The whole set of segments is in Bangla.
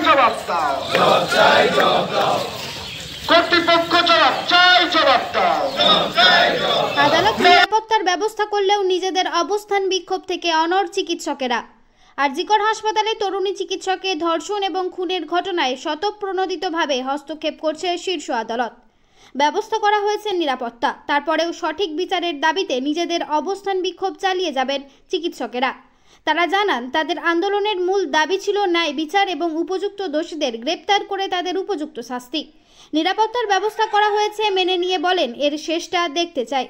জবাব দাও, কর্তৃপক্ষ জবাব চাই, জবাব দাও। আদালত নিরাপত্তার ব্যবস্থা করলেও নিজেদের অবস্থান বিক্ষোভ থেকে অনড় চিকিৎসকেরা। আরজিকর হাসপাতালে তরুণী চিকিৎসকের ধর্ষণ এবং খুনের ঘটনায় স্বতঃপ্রণোদিতভাবে হস্তক্ষেপ করছে শীর্ষ আদালত। ব্যবস্থা করা হয়েছে নিরাপত্তা, তারপরেও সঠিক বিচারের দাবিতে নিজেদের অবস্থান বিক্ষোভ চালিয়ে যাবেন চিকিৎসকেরা। তারা জানান, তাদের আন্দোলনের মূল দাবি ছিল ন্যায় বিচার এবং উপযুক্ত দোষীদের গ্রেপ্তার করে তাদের উপযুক্ত শাস্তি। নিরাপত্তার ব্যবস্থা করা হয়েছে মেনে নিয়ে বলেন, এর শেষটা দেখতে চাই।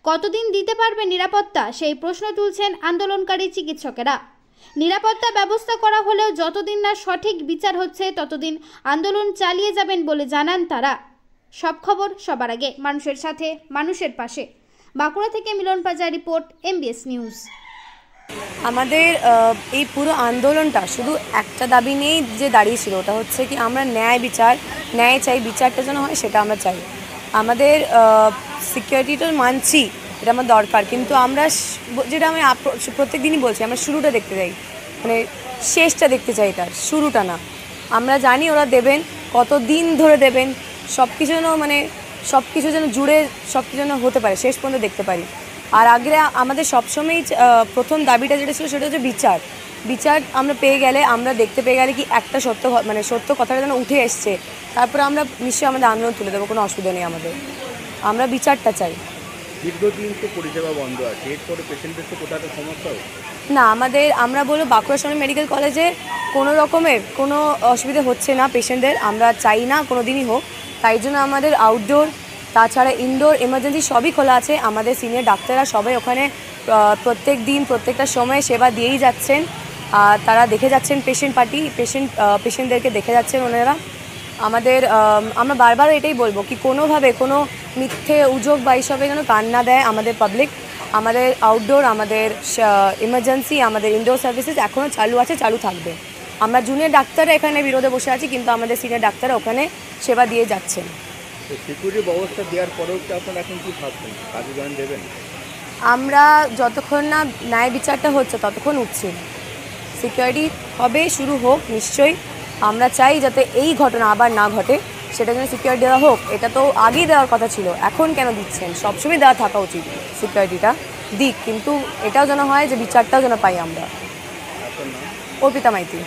কতদিন দিতে পারবে নিরাপত্তা, সেই প্রশ্ন তুলছেন আন্দোলনকারী চিকিৎসকেরা। নিরাপত্তা ব্যবস্থা করা হলেও যতদিন না সঠিক বিচার হচ্ছে ততদিন আন্দোলন চালিয়ে যাবেন বলে জানান তারা। সব খবর সবার আগে, মানুষের সাথে, মানুষের পাশে। বাঁকুড়া থেকে মিলন পাজা রিপোর্ট, MBS নিউজ। আমাদের এই পুরো আন্দোলনটা শুধু একটা দাবি নিয়েই যে দাঁড়িয়েছিল, ওটা হচ্ছে কি আমরা ন্যায় বিচার, ন্যায় চাই, বিচারটা যেন হয় সেটা আমরা চাই। আমাদের সিকিউরিটিটা মানছি, এটা আমার দরকার, কিন্তু আমরা যেটা আমি প্রত্যেক দিনই বলছি, আমরা শুরুটা দেখতে চাই, মানে শেষটা দেখতে চাই, তার শুরুটা না। আমরা জানি ওরা দেবেন, কত দিন ধরে দেবেন, সব কিছু যেন মানে সব কিছু যেন জুড়ে সব কিছু যেন হতে পারে, শেষ পর্যন্ত দেখতে পারি। আর আগে আমাদের সবসময়ই প্রথম দাবিটা যেটা ছিল সেটা হচ্ছে বিচার। বিচার আমরা পেয়ে গেলে, আমরা দেখতে পেয়ে গেলে কি একটা সত্য কথাটা যেন উঠে এসছে, তারপরে আমরা নিশ্চয়ই আমাদের আন্দোলন তুলে দেবো, কোনো অসুবিধা নেই আমাদের। আমরা বিচারটা চাই। দীর্ঘদিন তো পরিষেবা বন্ধ আছে, এরপরে পেশেন্টের তো কোথাও সমস্যা হবে না, আমরা বলবো বাঁকুড়া শহর মেডিকেল কলেজে কোনো রকমের কোনো অসুবিধা হচ্ছে না পেশেন্টদের, আমরা চাই না কোনো দিনই হোক। তাই জন্য আমাদের আউটডোর, তাছাড়া ইনডোর এমার্জেন্সি সবই খোলা আছে। আমাদের সিনিয়র ডাক্তাররা সবাই ওখানে প্রত্যেক দিন প্রত্যেকটা সময়ে সেবা দিয়েই যাচ্ছেন। তারা দেখে যাচ্ছেন পেশেন্টদেরকে দেখে যাচ্ছেন ওনারা। আমরা বারবার এটাই বলবো কি কোনোভাবে কোনো মিথ্যে উযোগ বা এইসবে যেন কান না দেয় আমাদের পাবলিক। আমাদের আউটডোর, আমাদের এমার্জেন্সি, আমাদের ইনডোর সার্ভিসেস এখনও চালু আছে, চালু থাকবে। আমরা জুনিয়র ডাক্তাররা এখানে বিরোধে বসে আছি, কিন্তু আমাদের সিনিয়র ডাক্তাররা ওখানে সেবা দিয়ে যাচ্ছেন। সিকিউরিটি ব্যবস্থা দেওয়ার পরেও কি আপনারা এখন কি ভাবছেন, কাজে জয়েন দেবেন? আমরা যতক্ষণ না ন্যায় বিচারটা হচ্ছে ততক্ষণ উঠছি না। সিকিউরিটি হবে, শুরু হোক নিশ্চয়ই। আমরা চাই যাতে এই ঘটনা আবার না ঘটে, সেটা যেন সিকিউরিটি দেওয়া হোক। এটা তো আগেই দেওয়ার কথা ছিল, এখন কেন দিচ্ছেন? সবসময় দেওয়া থাকা উচিত, সিকিউরিটিটা দিক, কিন্তু এটাও যেন হয় যে বিচারটাও যেন পাই আমরা। অর্পিতা মাইতি।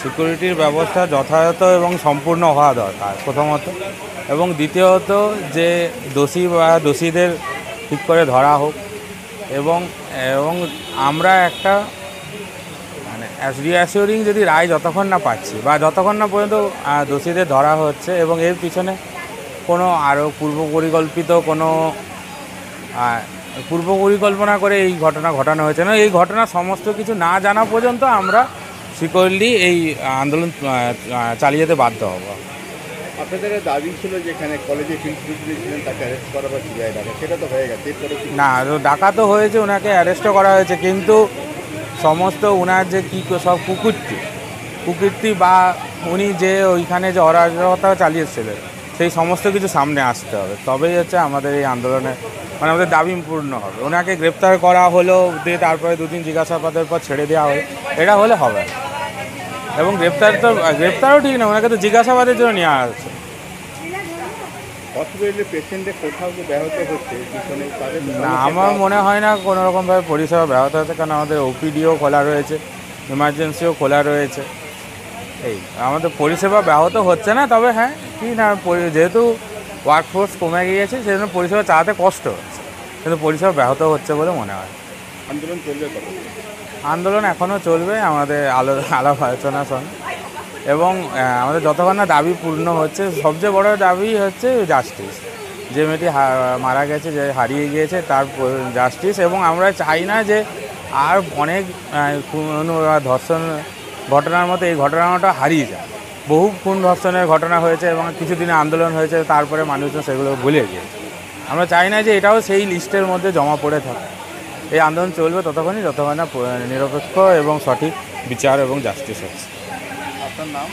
সিকিউরিটির ব্যবস্থা যথাযথ এবং সম্পূর্ণ হওয়া দরকার প্রথমত, এবং দ্বিতীয়ত যে দোষী বা দোষীদের ঠিক করে ধরা হোক, এবং আমরা একটা মানে রিঅ্যাসিওরিং যদি রায় যতক্ষণ না পাচ্ছি বা যতক্ষণ না পর্যন্ত দোষীদের ধরা হচ্ছে এবং এর পিছনে কোনো আরও পূর্ব পরিকল্পনা করে এই ঘটনা ঘটানো হয়েছে না, এই ঘটনা সমস্ত কিছু না জানা পর্যন্ত আমরা সিকিউরলি এই আন্দোলন চালিয়ে যেতে বাধ্য হব। আপনাদের দাবি ছিল যেখানে কলেজে প্রিন্সিপাল ছিলেন তাকে অ্যারেস্ট করা বা সিবিআই ডাকা, সেটা তো হয়ে গেছে। না, ডাকা তো হয়েছে, ওনাকে অ্যারেস্টও করা হয়েছে, কিন্তু সমস্ত ওনার যে কী সব কুকীর্তি বা উনি যে ওইখানে যে অরাজকতা চালিয়েছিলেন সেই সমস্ত কিছু সামনে আসতে হবে, তবেই হচ্ছে আমাদের এই আন্দোলনে মানে আমাদের দাবি পূর্ণ হবে। ওনাকে গ্রেপ্তার করা হলো, দিয়ে তারপরে দুদিন জিজ্ঞাসাবাদের পর ছেড়ে দেওয়া হলো, এটা হলে হবে। এবং গ্রেপ্তারও ঠিক না, ওনাকে তো জিজ্ঞাসাবাদের জন্য নেওয়া হচ্ছে। না, আমার মনে হয় না কোনো রকমভাবে পরিষেবা ব্যাহত হচ্ছে, কারণ আমাদের ওপিডিও খোলা রয়েছে, ইমার্জেন্সিও খোলা রয়েছে। এই আমাদের পরিষেবা ব্যাহত হচ্ছে না, তবে হ্যাঁ কি না, যেহেতু ওয়ার্কফোর্স কমে গিয়েছে সেজন্য পরিষেবা চালাতে কষ্ট হচ্ছে, কিন্তু পরিষেবা ব্যাহত হচ্ছে বলে মনে হয়। আন্দোলন চলবে কত? আন্দোলন এখনও চলবে আমাদের আলাপ আলোচনার সঙ্গে, এবং আমাদের যতক্ষণ না দাবি পূর্ণ হচ্ছে, সবচেয়ে বড় দাবি হচ্ছে জাস্টিস। যে মেয়েটি মারা গেছে, যে হারিয়ে গিয়েছে, তার জাস্টিস। এবং আমরা চাই না যে আর অনেক ধর্ষণ ঘটনার মতো এই ঘটনাটা হারিয়ে যায়। বহু খুন ধর্ষণের ঘটনা হয়েছে এবং কিছুদিনে আন্দোলন হয়েছে, তারপরে মানুষজন সেগুলো ভুলে গিয়েছে। আমরা চাই না যে এটাও সেই লিস্টের মধ্যে জমা পড়ে থাকে। এই আন্দোলন চলবে যতক্ষণ না নিরপেক্ষ এবং সঠিক বিচার এবং জাস্টিস হচ্ছে। আপনার নাম?